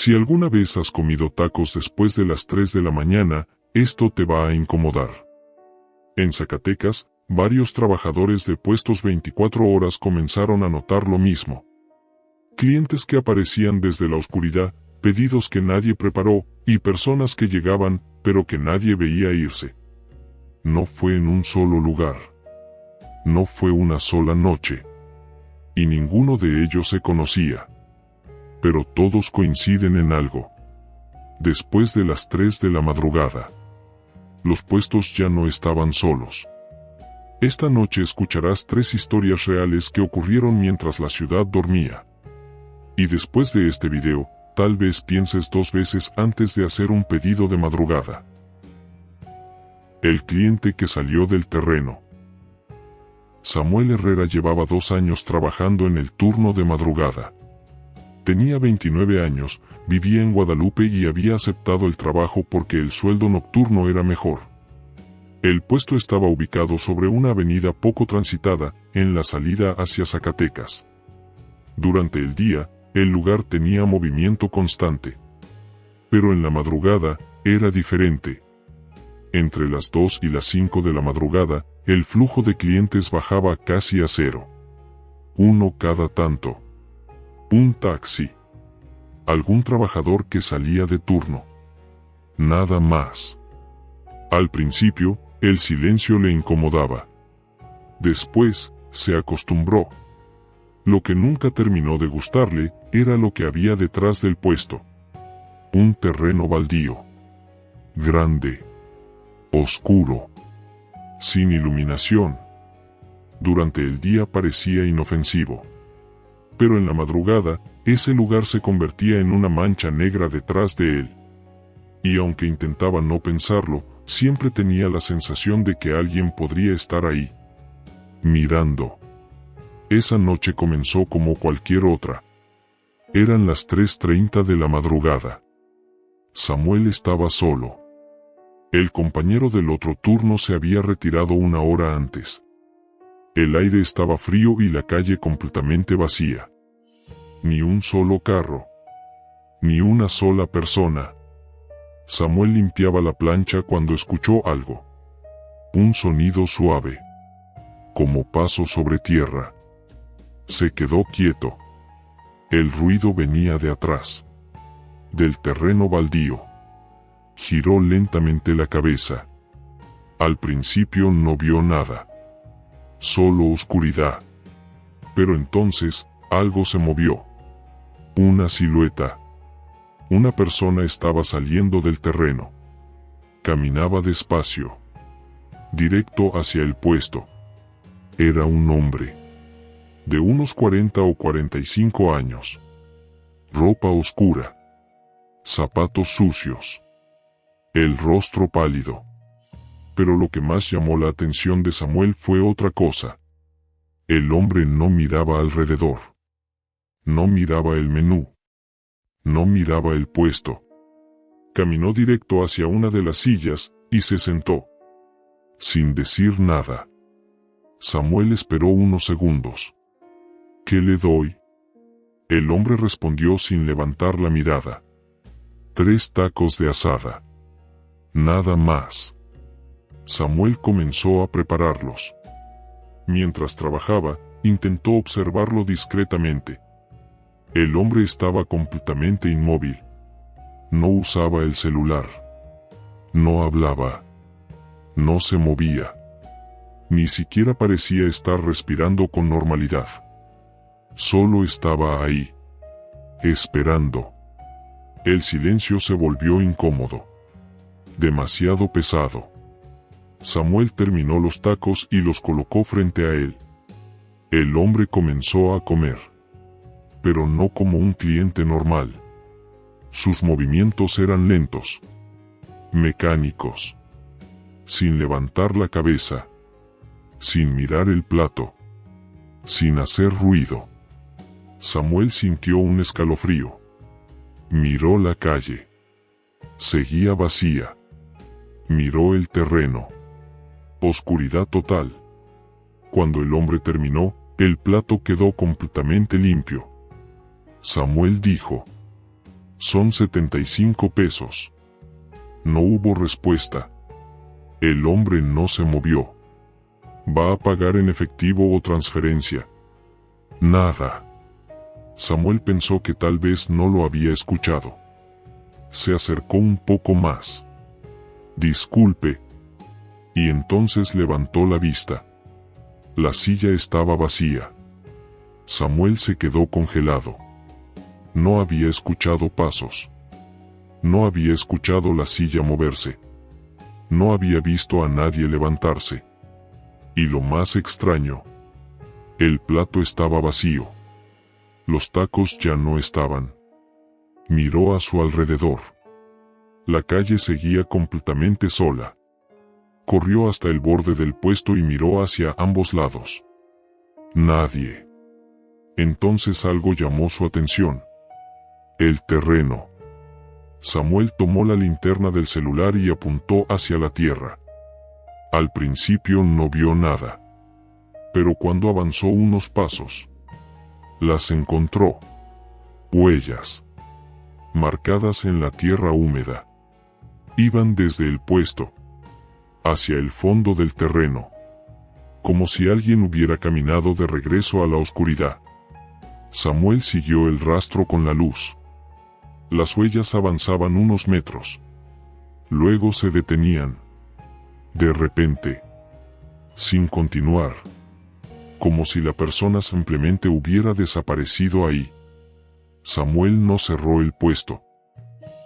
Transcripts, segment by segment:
Si alguna vez has comido tacos después de las 3 de la mañana, esto te va a incomodar. En Zacatecas, varios trabajadores de puestos 24 horas comenzaron a notar lo mismo. Clientes que aparecían desde la oscuridad, pedidos que nadie preparó, y personas que llegaban, pero que nadie veía irse. No fue en un solo lugar. No fue una sola noche. Y ninguno de ellos se conocía. Pero todos coinciden en algo. Después de las 3 de la madrugada, los puestos ya no estaban solos. Esta noche escucharás 3 historias reales que ocurrieron mientras la ciudad dormía. Y después de este video, tal vez pienses 2 veces antes de hacer un pedido de madrugada. El cliente que salió del terreno. Samuel Herrera llevaba 2 años trabajando en el turno de madrugada. Tenía 29 años, vivía en Guadalupe y había aceptado el trabajo porque el sueldo nocturno era mejor. El puesto estaba ubicado sobre una avenida poco transitada, en la salida hacia Zacatecas. Durante el día, el lugar tenía movimiento constante. Pero en la madrugada, era diferente. Entre las 2 y las 5 de la madrugada, el flujo de clientes bajaba casi a cero. Uno cada tanto. Un taxi. Algún trabajador que salía de turno. Nada más. Al principio, el silencio le incomodaba. Después, se acostumbró. Lo que nunca terminó de gustarle, era lo que había detrás del puesto. Un terreno baldío. Grande. Oscuro. Sin iluminación. Durante el día parecía inofensivo. Pero en la madrugada, ese lugar se convertía en una mancha negra detrás de él. Y aunque intentaba no pensarlo, siempre tenía la sensación de que alguien podría estar ahí. Mirando. Esa noche comenzó como cualquier otra. Eran las 3:30 de la madrugada. Samuel estaba solo. El compañero del otro turno se había retirado 1 hora antes. El aire estaba frío y la calle completamente vacía. Ni un solo carro. Ni una sola persona. Samuel limpiaba la plancha cuando escuchó algo. Un sonido suave. Como paso sobre tierra. Se quedó quieto. El ruido venía de atrás. Del terreno baldío. Giró lentamente la cabeza. Al principio no vio nada. Solo oscuridad. Pero entonces, algo se movió. Una silueta. Una persona estaba saliendo del terreno. Caminaba despacio. Directo hacia el puesto. Era un hombre. De unos 40 o 45 años. Ropa oscura. Zapatos sucios. El rostro pálido. Pero lo que más llamó la atención de Samuel fue otra cosa. El hombre no miraba alrededor. No miraba el menú. No miraba el puesto. Caminó directo hacia una de las sillas, y se sentó. Sin decir nada. Samuel esperó unos segundos. ¿Qué le doy? El hombre respondió sin levantar la mirada. 3 tacos de asada. Nada más. Samuel comenzó a prepararlos. Mientras trabajaba, intentó observarlo discretamente. El hombre estaba completamente inmóvil. No usaba el celular. No hablaba. No se movía. Ni siquiera parecía estar respirando con normalidad. Solo estaba ahí. Esperando. El silencio se volvió incómodo. Demasiado pesado. Samuel terminó los tacos y los colocó frente a él. El hombre comenzó a comer. Pero no como un cliente normal. Sus movimientos eran lentos. Mecánicos. Sin levantar la cabeza. Sin mirar el plato. Sin hacer ruido. Samuel sintió un escalofrío. Miró la calle. Seguía vacía. Miró el terreno. Oscuridad total. Cuando el hombre terminó, el plato quedó completamente limpio. Samuel dijo: Son 75 pesos. No hubo respuesta. El hombre no se movió. ¿Va a pagar en efectivo o transferencia? Nada. Samuel pensó que tal vez no lo había escuchado. Se acercó un poco más. Disculpe. Y entonces levantó la vista. La silla estaba vacía. Samuel se quedó congelado. No había escuchado pasos. No había escuchado la silla moverse. No había visto a nadie levantarse. Y lo más extraño, el plato estaba vacío. Los tacos ya no estaban. Miró a su alrededor. La calle seguía completamente sola. Corrió hasta el borde del puesto y miró hacia ambos lados. Nadie. Entonces algo llamó su atención. El terreno. Samuel tomó la linterna del celular y apuntó hacia la tierra. Al principio no vio nada. Pero cuando avanzó unos pasos, las encontró. Huellas. Marcadas en la tierra húmeda. Iban desde el puesto hacia el fondo del terreno, como si alguien hubiera caminado de regreso a la oscuridad. Samuel siguió el rastro con la luz. Las huellas avanzaban unos metros. Luego se detenían. De repente, sin continuar, como si la persona simplemente hubiera desaparecido ahí. Samuel no cerró el puesto,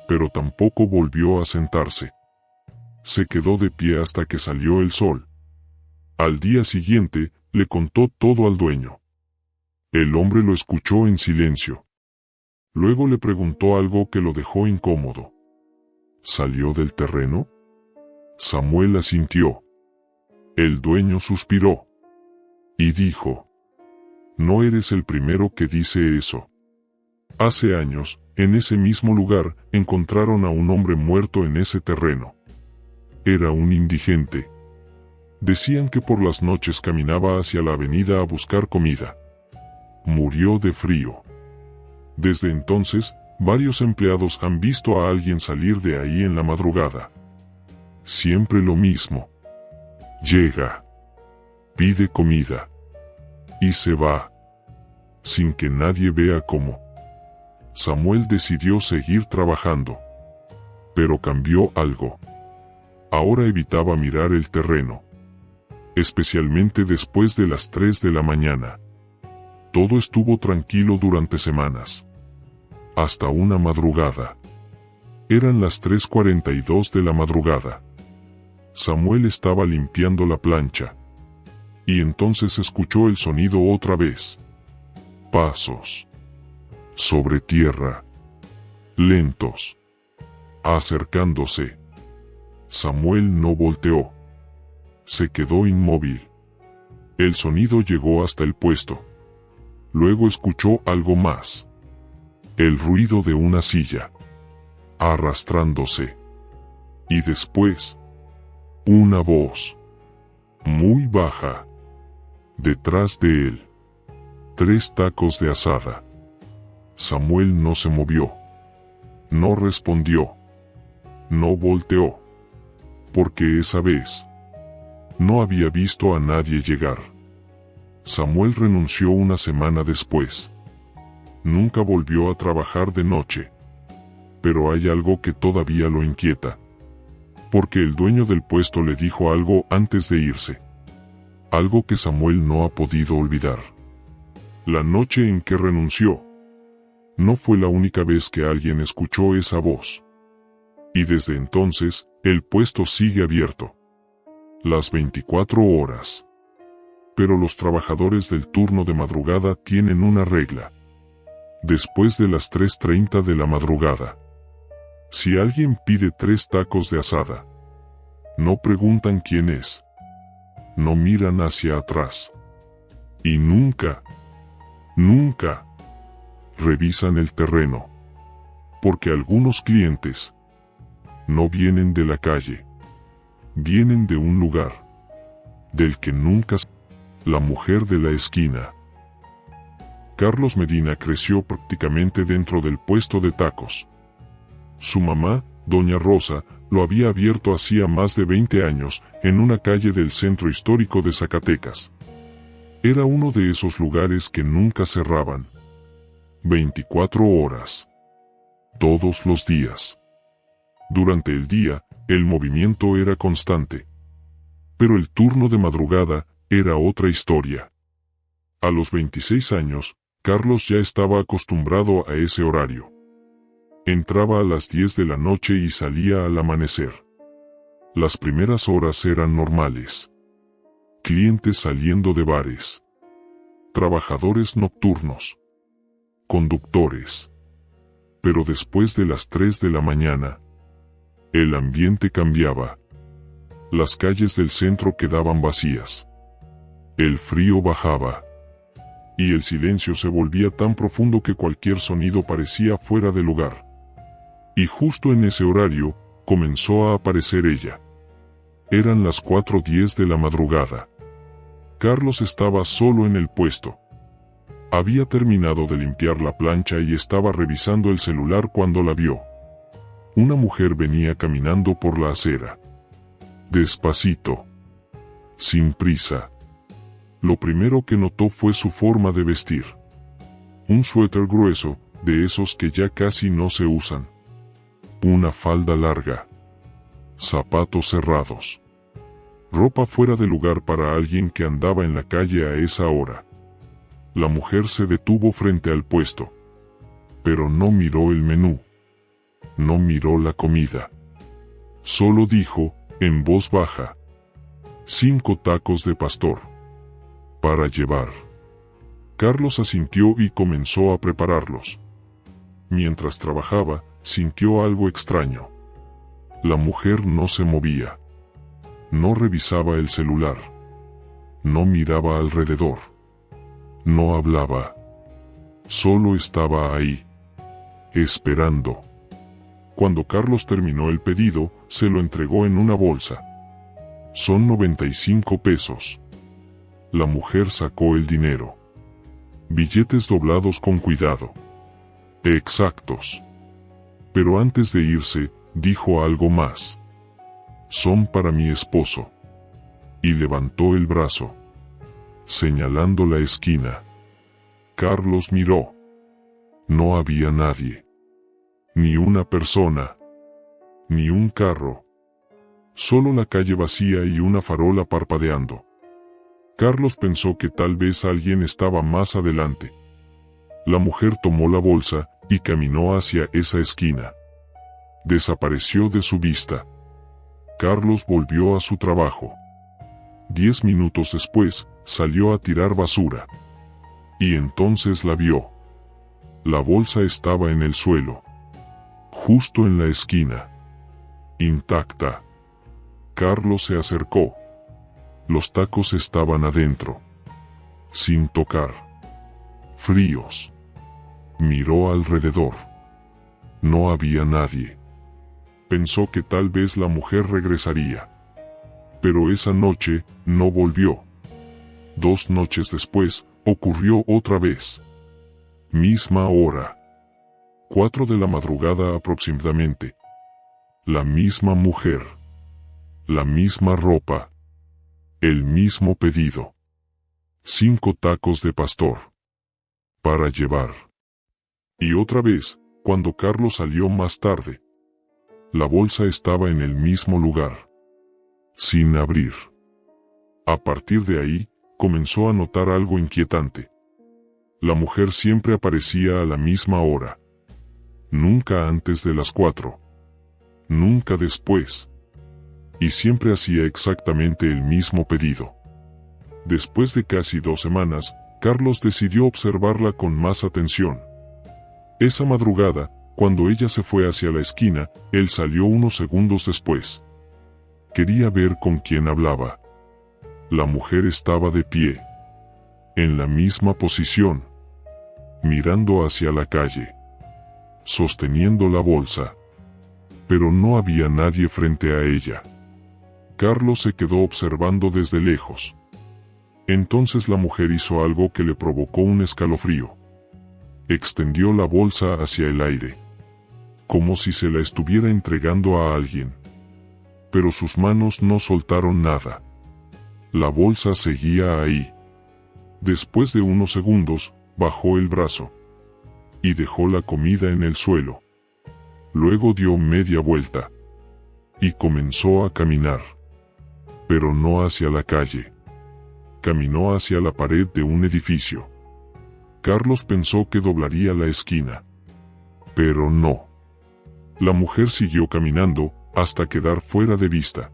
pero tampoco volvió a sentarse. Se quedó de pie hasta que salió el sol. Al día siguiente, le contó todo al dueño. El hombre lo escuchó en silencio. Luego le preguntó algo que lo dejó incómodo. ¿Salió del terreno? Samuel asintió. El dueño suspiró y dijo: no eres el primero que dice eso. Hace años, en ese mismo lugar, encontraron a un hombre muerto en ese terreno. Era un indigente. Decían que por las noches caminaba hacia la avenida a buscar comida. Murió de frío. Desde entonces, varios empleados han visto a alguien salir de ahí en la madrugada. Siempre lo mismo. Llega, pide comida y se va, sin que nadie vea cómo. Samuel decidió seguir trabajando, pero cambió algo. Ahora evitaba mirar el terreno, especialmente después de las 3 de la mañana. Todo estuvo tranquilo durante semanas, hasta una madrugada. Eran las 3:42 de la madrugada. Samuel estaba limpiando la plancha, y entonces escuchó el sonido otra vez. Pasos. Sobre tierra. Lentos. Acercándose. Samuel no volteó. Se quedó inmóvil. El sonido llegó hasta el puesto. Luego escuchó algo más. El ruido de una silla arrastrándose. Y después, una voz muy baja detrás de él. 3 tacos de asada. Samuel no se movió. No respondió. No volteó. Porque esa vez no había visto a nadie llegar. Samuel renunció una semana después. Nunca volvió a trabajar de noche. Pero hay algo que todavía lo inquieta. Porque el dueño del puesto le dijo algo antes de irse. Algo que Samuel no ha podido olvidar. La noche en que renunció, no fue la única vez que alguien escuchó esa voz. Y desde entonces, el puesto sigue abierto. Las 24 horas. Pero los trabajadores del turno de madrugada tienen una regla. Después de las 3:30 de la madrugada, si alguien pide 3 tacos de asada, no preguntan quién es. No miran hacia atrás. Y nunca revisan el terreno. Porque algunos clientes no vienen de la calle. Vienen de un lugar del que nunca se... La mujer de la esquina. Carlos Medina creció prácticamente dentro del puesto de tacos. Su mamá, doña Rosa, lo había abierto hacía más de 20 años, en una calle del centro histórico de Zacatecas. Era uno de esos lugares que nunca cerraban. 24 horas. Todos los días. Durante el día, el movimiento era constante. Pero el turno de madrugada era otra historia. A los 26 años, Carlos ya estaba acostumbrado a ese horario. Entraba a las 10 de la noche y salía al amanecer. Las primeras horas eran normales. Clientes saliendo de bares. Trabajadores nocturnos. Conductores. Pero después de las 3 de la mañana, el ambiente cambiaba. Las calles del centro quedaban vacías. El frío bajaba. Y el silencio se volvía tan profundo que cualquier sonido parecía fuera de lugar. Y justo en ese horario, comenzó a aparecer ella. Eran las 4:10 de la madrugada. Carlos estaba solo en el puesto. Había terminado de limpiar la plancha y estaba revisando el celular cuando la vio. Una mujer venía caminando por la acera. Despacito. Sin prisa. Lo primero que notó fue su forma de vestir. Un suéter grueso, de esos que ya casi no se usan. Una falda larga. Zapatos cerrados. Ropa fuera de lugar para alguien que andaba en la calle a esa hora. La mujer se detuvo frente al puesto. Pero no miró el menú. No miró la comida. Solo dijo, en voz baja: 5 tacos de pastor. Para llevar. Carlos asintió y comenzó a prepararlos. Mientras trabajaba, sintió algo extraño. La mujer no se movía. No revisaba el celular. No miraba alrededor. No hablaba. Solo estaba ahí. Esperando. Cuando Carlos terminó el pedido, se lo entregó en una bolsa. Son 95 pesos. La mujer sacó el dinero. Billetes doblados con cuidado. Exactos. Pero antes de irse, dijo algo más. Son para mi esposo. Y levantó el brazo, señalando la esquina. Carlos miró. No había nadie. Ni una persona. Ni un carro. Solo la calle vacía y una farola parpadeando. Carlos pensó que tal vez alguien estaba más adelante. La mujer tomó la bolsa y caminó hacia esa esquina. Desapareció de su vista. Carlos volvió a su trabajo. 10 minutos después, salió a tirar basura. Y entonces la vio. La bolsa estaba en el suelo. Justo en la esquina. Intacta. Carlos se acercó. Los tacos estaban adentro. Sin tocar. Fríos. Miró alrededor. No había nadie. Pensó que tal vez la mujer regresaría. Pero esa noche, no volvió. 2 noches después, ocurrió otra vez. Misma hora. 4 de la madrugada aproximadamente. La misma mujer. La misma ropa. El mismo pedido. 5 tacos de pastor. Para llevar. Y otra vez, cuando Carlos salió más tarde. La bolsa estaba en el mismo lugar. Sin abrir. A partir de ahí, comenzó a notar algo inquietante. La mujer siempre aparecía a la misma hora. Nunca antes de las 4. Nunca después. Y siempre hacía exactamente el mismo pedido. Después de casi 2 semanas, Carlos decidió observarla con más atención. Esa madrugada, cuando ella se fue hacia la esquina, él salió unos segundos después. Quería ver con quién hablaba. La mujer estaba de pie. En la misma posición. Mirando hacia la calle. Sosteniendo la bolsa. Pero no había nadie frente a ella. Carlos se quedó observando desde lejos. Entonces la mujer hizo algo que le provocó un escalofrío. Extendió la bolsa hacia el aire. como si se la estuviera entregando a alguien. Pero sus manos no soltaron nada. La bolsa seguía ahí. Después de unos segundos, bajó el brazo y dejó la comida en el suelo. Luego dio media vuelta y comenzó a caminar. Pero no hacia la calle. Caminó hacia la pared de un edificio. Carlos pensó que doblaría la esquina. Pero no. La mujer siguió caminando hasta quedar fuera de vista.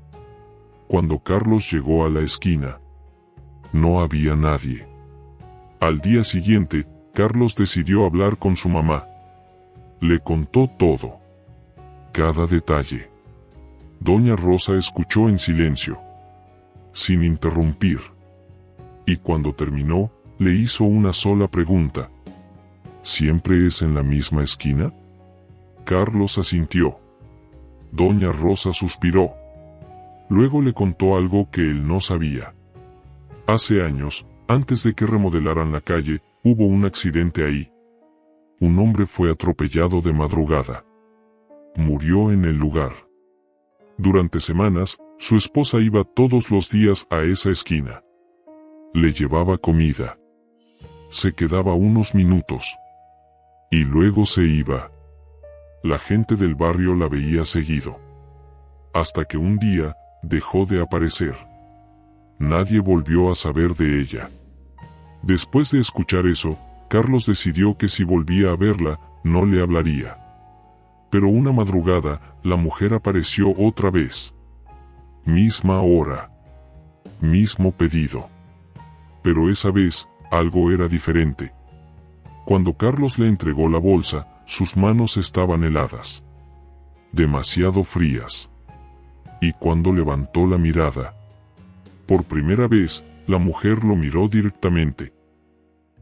Cuando Carlos llegó a la esquina, no había nadie. Al día siguiente, Carlos decidió hablar con su mamá. Le contó todo. Cada detalle. Doña Rosa escuchó en silencio, sin interrumpir. Y cuando terminó, le hizo una sola pregunta. ¿Siempre es en la misma esquina? Carlos asintió. Doña Rosa suspiró. Luego le contó algo que él no sabía. Hace años, antes de que remodelaran la calle, hubo un accidente ahí. Un hombre fue atropellado de madrugada. Murió en el lugar. Durante semanas, su esposa iba todos los días a esa esquina. Le llevaba comida. Se quedaba unos minutos. Y luego se iba. La gente del barrio la veía seguido. Hasta que un día, dejó de aparecer. Nadie volvió a saber de ella. Después de escuchar eso, Carlos decidió que si volvía a verla, no le hablaría. Pero una madrugada, la mujer apareció otra vez. Misma hora. Mismo pedido. Pero esa vez, algo era diferente. Cuando Carlos le entregó la bolsa, sus manos estaban heladas. Demasiado frías. Y cuando levantó la mirada, por primera vez, la mujer lo miró directamente.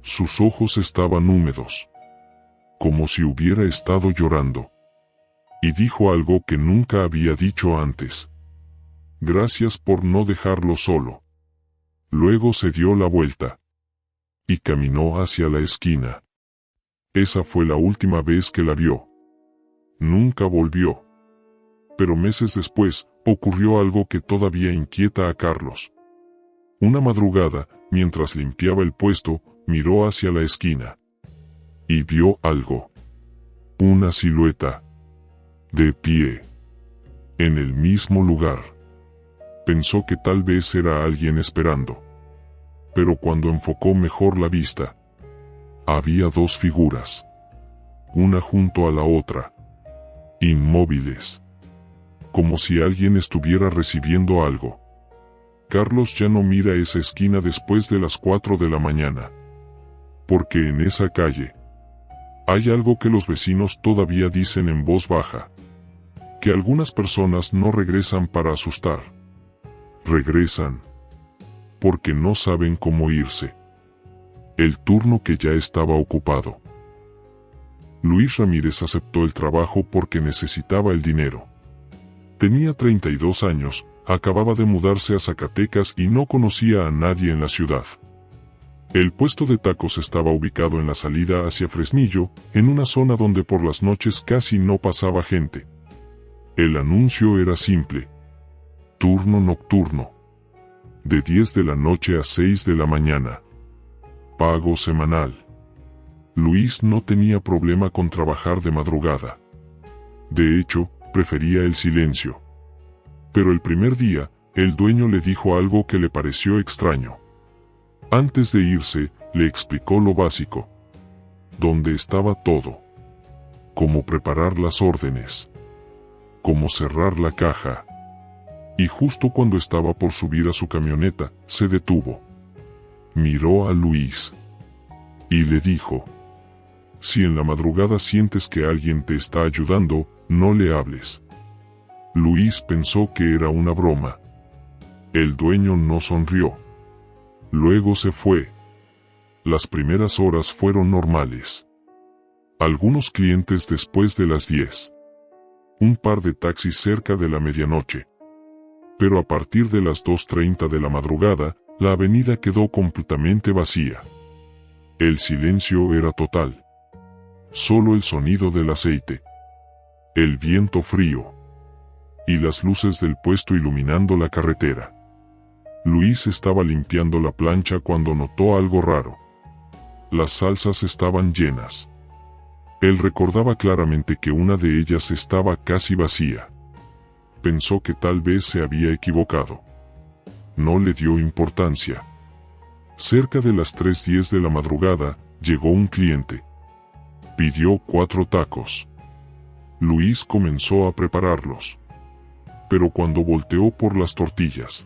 Sus ojos estaban húmedos, como si hubiera estado llorando. Y dijo algo que nunca había dicho antes. Gracias por no dejarlo solo. Luego se dio la vuelta y caminó hacia la esquina. Esa fue la última vez que la vio. Nunca volvió. Pero meses después, ocurrió algo que todavía inquieta a Carlos. Una madrugada, mientras limpiaba el puesto, miró hacia la esquina. Y vio algo. Una silueta. De pie. En el mismo lugar. Pensó que tal vez era alguien esperando. Pero cuando enfocó mejor la vista, había dos figuras. Una junto a la otra. Inmóviles. Como si alguien estuviera recibiendo algo. Carlos ya no mira esa esquina después de las 4 de la mañana. Porque en esa calle hay algo que los vecinos todavía dicen en voz baja. Que algunas personas no regresan para asustar. Regresan porque no saben cómo irse. El turno que ya estaba ocupado. Luis Ramírez aceptó el trabajo porque necesitaba el dinero. Tenía 32 años, acababa de mudarse a Zacatecas y no conocía a nadie en la ciudad. El puesto de tacos estaba ubicado en la salida hacia Fresnillo, en una zona donde por las noches casi no pasaba gente. El anuncio era simple. Turno nocturno. De 10 de la noche a 6 de la mañana. Pago semanal. Luis no tenía problema con trabajar de madrugada. De hecho, prefería el silencio. Pero el primer día, el dueño le dijo algo que le pareció extraño. Antes de irse, le explicó lo básico. Dónde estaba todo. Cómo preparar las órdenes. Cómo cerrar la caja. Y justo cuando estaba por subir a su camioneta, se detuvo. Miró a Luis. Y le dijo. Si en la madrugada sientes que alguien te está ayudando, no le hables. Luis pensó que era una broma. El dueño no sonrió. Luego se fue. Las primeras horas fueron normales. Algunos clientes después de las 10. Un par de taxis cerca de la medianoche. Pero a partir de las 2:30 de la madrugada, la avenida quedó completamente vacía. El silencio era total. Solo el sonido del aceite. el viento frío y las luces del puesto iluminando la carretera. Luis estaba limpiando la plancha cuando notó algo raro. Las salsas estaban llenas. Él recordaba claramente que una de ellas estaba casi vacía. Pensó que tal vez se había equivocado. No le dio importancia. Cerca de las 3:10 de la madrugada, llegó un cliente. Pidió 4 tacos. Luis comenzó a prepararlos. Pero cuando volteó por las tortillas,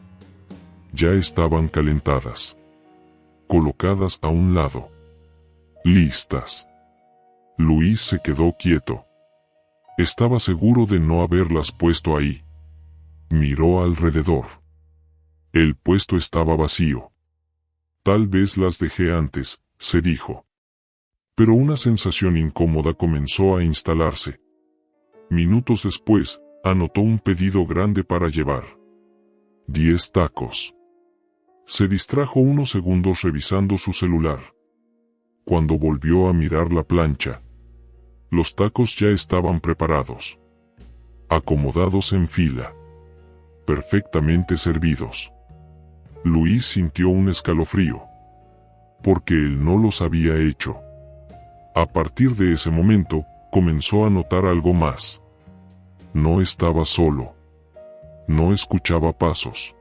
ya estaban calentadas, colocadas a un lado, listas. Luis se quedó quieto. Estaba seguro de no haberlas puesto ahí. Miró alrededor. El puesto estaba vacío. Tal vez las dejé antes, se dijo. Pero una sensación incómoda comenzó a instalarse. Minutos después, anotó un pedido grande para llevar. 10 tacos. Se distrajo unos segundos revisando su celular. Cuando volvió a mirar la plancha, los tacos ya estaban preparados, acomodados en fila, perfectamente servidos. Luis sintió un escalofrío, porque él no los había hecho. A partir de ese momento, comenzó a notar algo más. No estaba solo. No escuchaba pasos.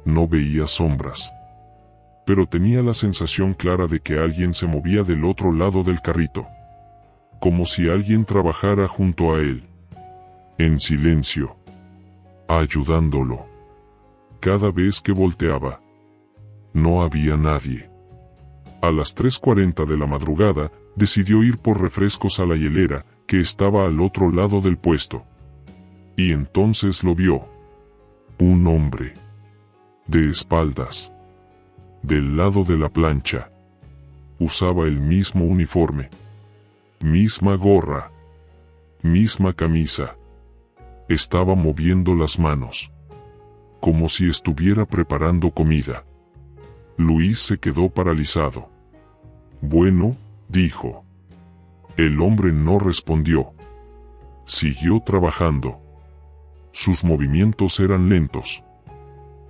No veía sombras. Pero tenía la sensación clara de que alguien se movía del otro lado del carrito. Como si alguien trabajara junto a él. En silencio. Ayudándolo. Cada vez que volteaba, no había nadie. A las 3:40 de la madrugada, decidió ir por refrescos a la hielera, que estaba al otro lado del puesto. Y entonces lo vio. Un hombre. De espaldas. Del lado de la plancha. Usaba el mismo uniforme. Misma gorra. Misma camisa. Estaba moviendo las manos. Como si estuviera preparando comida. Luis se quedó paralizado. Bueno, dijo. El hombre no respondió. Siguió trabajando. Sus movimientos eran lentos,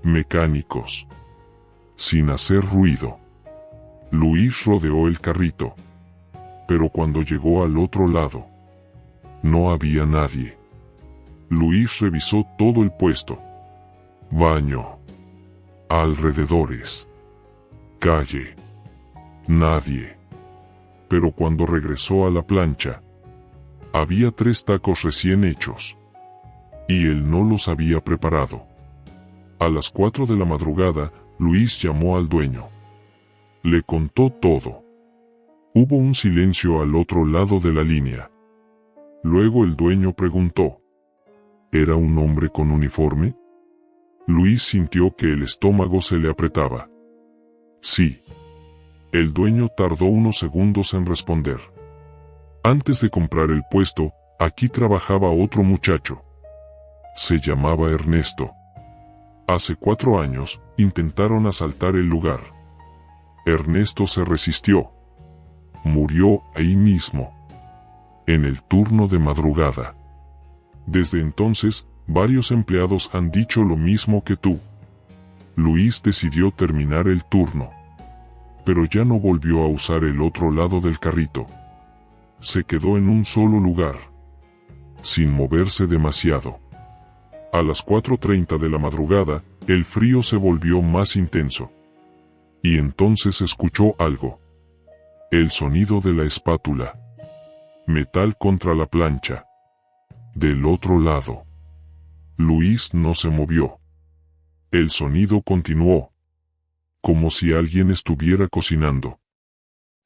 mecánicos, sin hacer ruido. Luis rodeó el carrito, pero cuando llegó al otro lado, no había nadie. Luis revisó todo el puesto. Baño, alrededores, calle, nadie. Pero cuando regresó a la plancha, había 3 tacos recién hechos. Y él no los había preparado. A las 4 de la madrugada, Luis llamó al dueño. Le contó todo. Hubo un silencio al otro lado de la línea. Luego el dueño preguntó: ¿era un hombre con uniforme? Luis sintió que el estómago se le apretaba. Sí. El dueño tardó unos segundos en responder. Antes de comprar el puesto, aquí trabajaba otro muchacho. Se llamaba Ernesto. Hace 4 años, intentaron asaltar el lugar. Ernesto se resistió. Murió ahí mismo. En el turno de madrugada. Desde entonces, varios empleados han dicho lo mismo que tú. Luis decidió terminar el turno. Pero ya no volvió a usar el otro lado del carrito. Se quedó en un solo lugar. Sin moverse demasiado. A las 4:30 de la madrugada, el frío se volvió más intenso. Y entonces escuchó algo. El sonido de la espátula. Metal contra la plancha. Del otro lado. Luis no se movió. El sonido continuó. Como si alguien estuviera cocinando.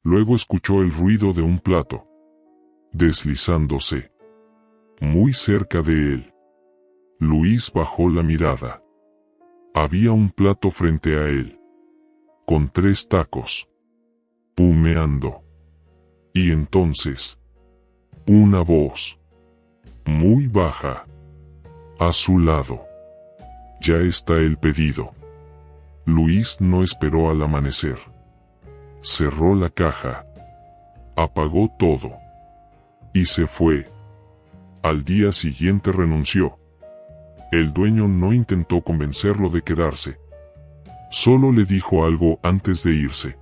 Luego escuchó el ruido de un plato. Deslizándose. Muy cerca de él. Luis bajó la mirada. Había un plato frente a él. Con 3 tacos. Humeando. Y entonces, una voz. Muy baja. A su lado. Ya está el pedido. Luis no esperó al amanecer. Cerró la caja. Apagó todo. Y se fue. Al día siguiente renunció. El dueño no intentó convencerlo de quedarse. Solo le dijo algo antes de irse.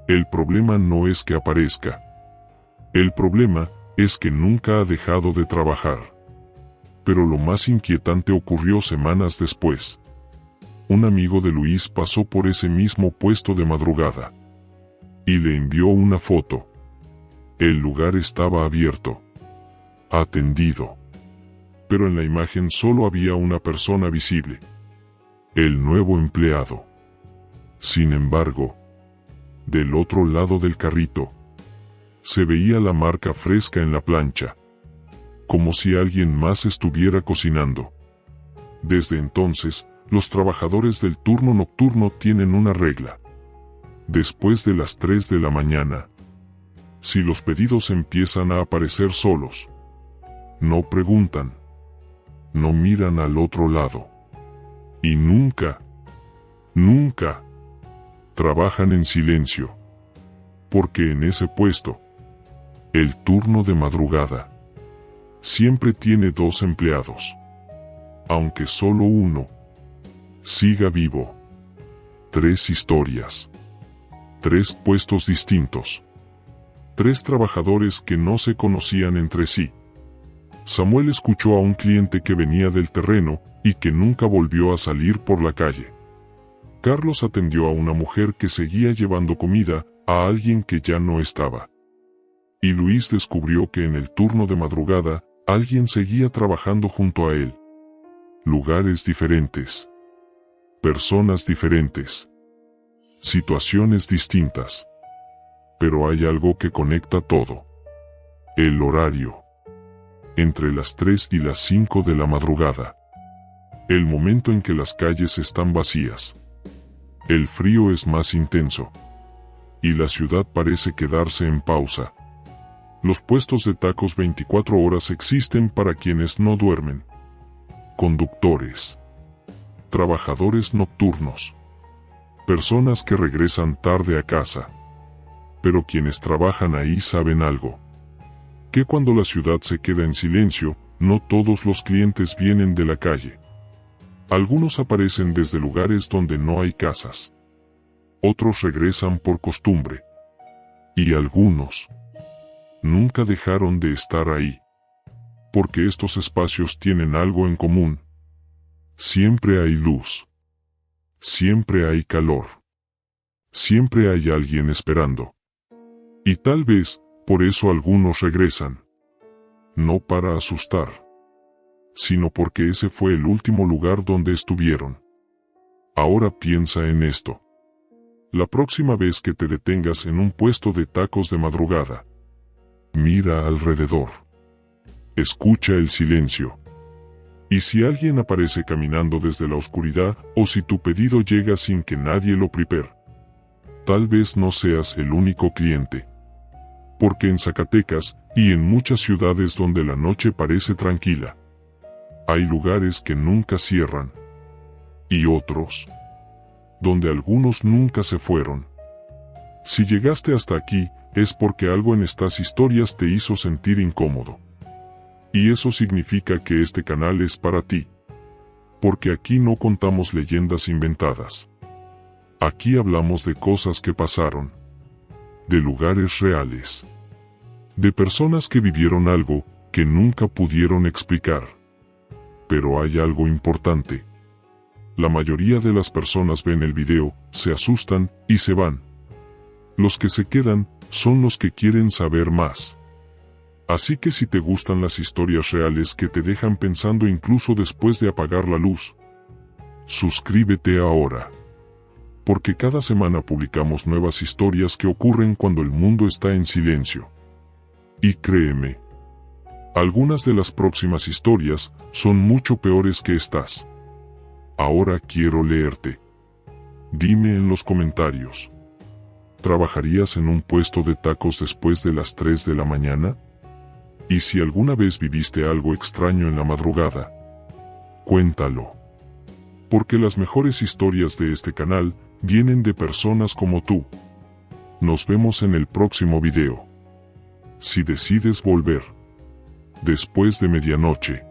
El problema no es que aparezca. El problema es que nunca ha dejado de trabajar. Pero lo más inquietante ocurrió semanas después. Un amigo de Luis pasó por ese mismo puesto de madrugada. Y le envió una foto. El lugar estaba abierto. Atendido. Pero en la imagen solo había una persona visible. El nuevo empleado. Sin embargo, del otro lado del carrito, se veía la marca fresca en la plancha. Como si alguien más estuviera cocinando. Desde entonces, los trabajadores del turno nocturno tienen una regla. Después de las 3 de la mañana, si los pedidos empiezan a aparecer solos, no preguntan, no miran al otro lado. Y nunca trabajan en silencio. Porque en ese puesto, el turno de madrugada, siempre tiene 2 empleados. Aunque solo uno siga vivo. 3 historias. 3 puestos distintos. 3 trabajadores que no se conocían entre sí. Samuel escuchó a un cliente que venía del terreno y que nunca volvió a salir por la calle. Carlos atendió a una mujer que seguía llevando comida a alguien que ya no estaba. Y Luis descubrió que en el turno de madrugada, alguien seguía trabajando junto a él. Lugares diferentes. Personas diferentes. Situaciones distintas. Pero hay algo que conecta todo. El horario. Entre las 3 y las 5 de la madrugada. El momento en que las calles están vacías. El frío es más intenso. Y la ciudad parece quedarse en pausa. Los puestos de tacos 24 horas existen para quienes no duermen. Conductores. Trabajadores nocturnos. Personas que regresan tarde a casa. Pero quienes trabajan ahí saben algo. Que cuando la ciudad se queda en silencio, no todos los clientes vienen de la calle. Algunos aparecen desde lugares donde no hay casas. Otros regresan por costumbre. Y algunos nunca dejaron de estar ahí. Porque estos espacios tienen algo en común. Siempre hay luz. Siempre hay calor. Siempre hay alguien esperando. Y tal vez, por eso algunos regresan. No para asustar. Sino porque ese fue el último lugar donde estuvieron. Ahora piensa en esto. La próxima vez que te detengas en un puesto de tacos de madrugada, mira alrededor. Escucha el silencio. Y si alguien aparece caminando desde la oscuridad, o si tu pedido llega sin que nadie lo prepare, tal vez no seas el único cliente. Porque en Zacatecas, y en muchas ciudades donde la noche parece tranquila, hay lugares que nunca cierran. Y otros, donde algunos nunca se fueron. Si llegaste hasta aquí, es porque algo en estas historias te hizo sentir incómodo. Y eso significa que este canal es para ti. Porque aquí no contamos leyendas inventadas. Aquí hablamos de cosas que pasaron. De lugares reales. De personas que vivieron algo que nunca pudieron explicar. Pero hay algo importante. La mayoría de las personas ven el video, se asustan y se van. Los que se quedan son los que quieren saber más. Así que si te gustan las historias reales que te dejan pensando incluso después de apagar la luz, suscríbete ahora. Porque cada semana publicamos nuevas historias que ocurren cuando el mundo está en silencio. Y créeme, algunas de las próximas historias son mucho peores que estas. Ahora quiero leerte. Dime en los comentarios. ¿Trabajarías en un puesto de tacos después de las 3 de la mañana? Y si alguna vez viviste algo extraño en la madrugada, cuéntalo. Porque las mejores historias de este canal vienen de personas como tú. Nos vemos en el próximo video. Si decides volver. Después de medianoche,